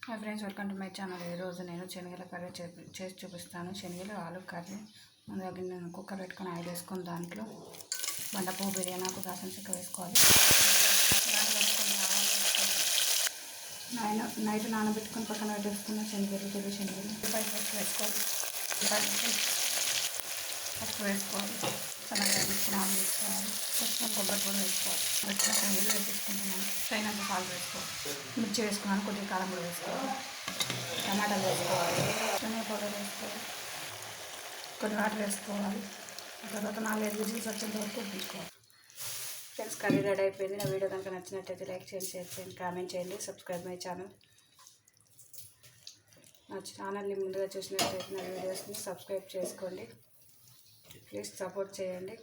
Hi friends, welcome to my channel. ఈరోజు నేను శనగల curry చేసి చూపిస్తాను. శనగలు ఆలు కర్రీ. ముందుగా నేను కుక్కర్ పెట్టుకొని ఆయిల్ వేసుకొని దాంట్లో బండపువ్వు, బిర్యానీ ఆకు, దాల్చిన చెక్క వేసుకోవాలి. నైట్ నానబెట్టుకొని పక్కన పెట్టేసుకున్న శనగలు, తెల్ల శనగలు పసుపు వేసుకోవాలి. పసుపు వేసుకోవాలి. సన్నగా తీసుకుని ఆలు వేసుకోవాలి. కొంచెం కొబ్బరి పొడి వేసుకోవాలి. వచ్చిన శనగలు వేసేసుకుంటున్నాను. తగినంత సాల్ట్ వేసుకోవాలి. మిర్చి వేసుకున్నాను. కొద్దిగా కారం కూడా వేసుకోవాలి. టమాటాలు వేసుకోవాలి. ధనియా పౌడర్ వేసుకోవాలి. కొన్ని వాటర్ వేసుకోవాలి. తర్వాత 4-5 విజిల్స్ వచ్చేంత వరకు ఉడికించుకోవాలి. ఫ్రెండ్స్, కర్రీ రెడీ అయిపోయింది. నా వీడియో కనుక నచ్చినట్టయితే లైక్ చేయండి, షేర్ చేయండి, కామెంట్ చేయండి, సబ్స్క్రైబ్ మై ఛానల్. నా ఛానల్ని ముందుగా చూసినట్టయితే నా వీడియోస్ని సబ్స్క్రైబ్ చేసుకోండి. ప్లీజ్ సపోర్ట్ చేయండి.